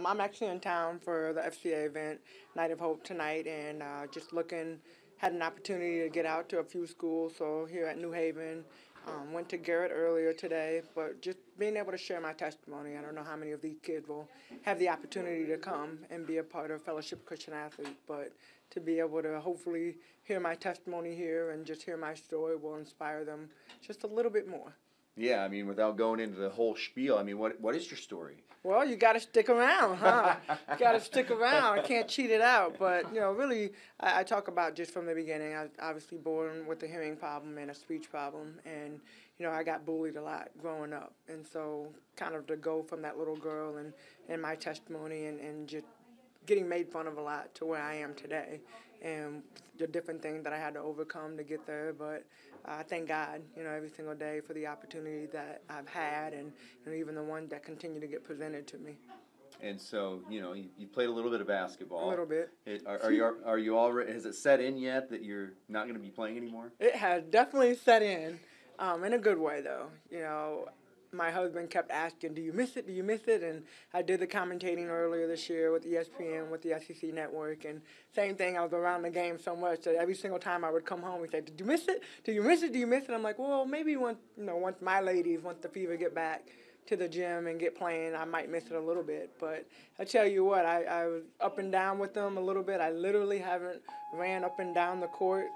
I'm actually in town for the FCA event, Night of Hope tonight, and just had an opportunity to get out to a few schools. So here at New Haven, went to Garrett earlier today, but just being able to share my testimony. I don't know how many of these kids will have the opportunity to come and be a part of Fellowship of Christian Athletes, but to be able to hopefully hear my testimony here and just hear my story will inspire them just a little bit more. Yeah, I mean, without going into the whole spiel, I mean, what is your story? Well, you got to stick around, huh? You got to stick around. I can't cheat it out. But, really, I talk about just from the beginning. I was obviously born with a hearing problem and a speech problem. And, I got bullied a lot growing up. And so kind of to go from that little girl and my testimony and just getting made fun of a lot to where I am today, and the different things that I had to overcome to get there. But I thank God, every single day for the opportunity that I've had, and even the ones that continue to get presented to me. And so, you played a little bit of basketball. A little bit. Are you already? Has it set in yet that you're not going to be playing anymore? It has definitely set in a good way, though. My husband kept asking, do you miss it? Do you miss it? And I did the commentating earlier this year with ESPN, with the SEC network, and same thing, I was around the game so much that every single time I would come home, he'd say, did you miss it? Do you miss it? Do you miss it? I'm like, well, maybe once my ladies, once the Fever get back to the gym and get playing, I might miss it a little bit. But I tell you what, I was up and down with them a little bit. I literally haven't ran up and down the court.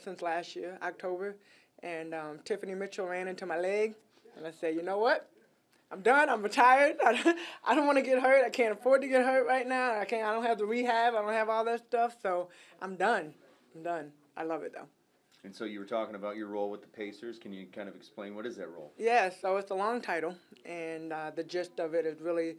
Since last year, October. And Tiffany Mitchell ran into my leg, and I said, you know what? I'm done. I'm retired. I don't want to get hurt. I can't afford to get hurt right now. I don't have the rehab. I don't have all that stuff. So I'm done. I love it, though. And so you were talking about your role with the Pacers. Can you kind of explain what is that role? Yeah, so it's a long title, and the gist of it is really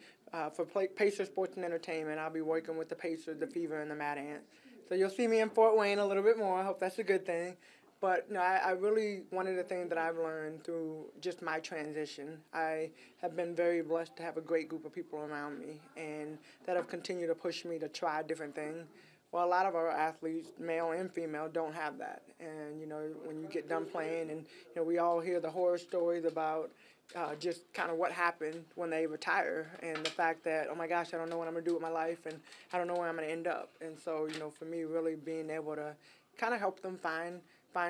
for Pacers Sports and Entertainment. I'll be working with the Pacers, the Fever, and the Mad Ants. So you'll see me in Fort Wayne a little bit more. I hope that's a good thing. But I really, one of the things that I've learned through just my transition, I have been very blessed to have a great group of people around me and that have continued to push me to try different things. Well, a lot of our athletes, male and female, don't have that. And, when you get done playing and, we all hear the horror stories about just kind of what happened when they retire and the fact that, oh, my gosh, I don't know what I'm going to do with my life and I don't know where I'm going to end up. And so, for me, really being able to kind of help them find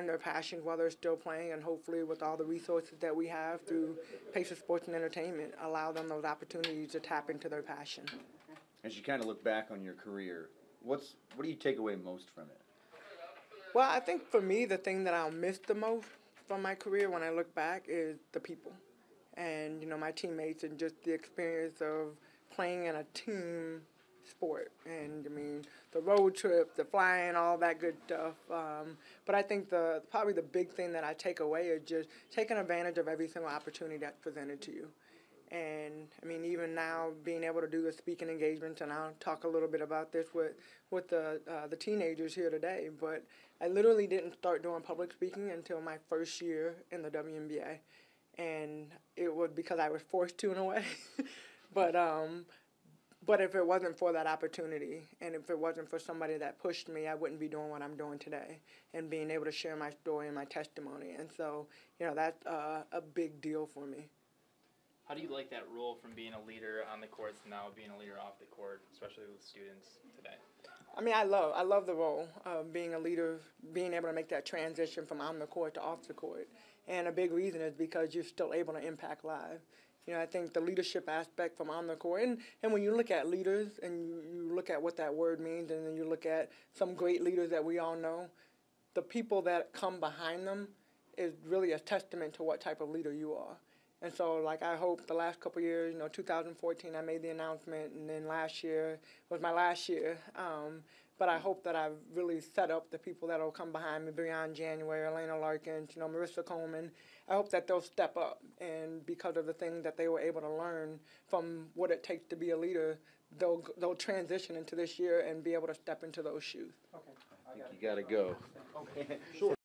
their passion while they're still playing, and hopefully with all the resources that we have through Pacers Sports and Entertainment, allow them those opportunities to tap into their passion. As you kind of look back on your career, what do you take away most from it? Well, I think for me, the thing that I'll miss the most from my career when I look back is the people and, my teammates and just the experience of playing in a team sport, and the road trip, the flying, all that good stuff. But I think probably the big thing that I take away is just taking advantage of every single opportunity that's presented to you. And even now being able to do the speaking engagements, and I'll talk a little bit about this with the teenagers here today. But I literally didn't start doing public speaking until my first year in the WNBA, and it was because I was forced to in a way. But if it wasn't for that opportunity and if it wasn't for somebody that pushed me, I wouldn't be doing what I'm doing today and being able to share my story and my testimony. And so, that's a big deal for me. How do you like that role from being a leader on the court to now being a leader off the court, especially with students today? I love the role of being a leader, being able to make that transition from on the court to off the court. And a big reason is because you're still able to impact lives. I think the leadership aspect from on the court, and when you look at leaders and you look at what that word means, and then you look at some great leaders that we all know, the people that come behind them is really a testament to what type of leader you are. And so, I hope the last couple of years, 2014, I made the announcement, and then last year was my last year. But I hope that I've really set up the people that will come behind me beyond January, Elena Larkins, Marissa Coleman. I hope that they'll step up, and because of the things that they were able to learn from what it takes to be a leader, they'll transition into this year and be able to step into those shoes. Okay. I think you got to go. Okay. Sure.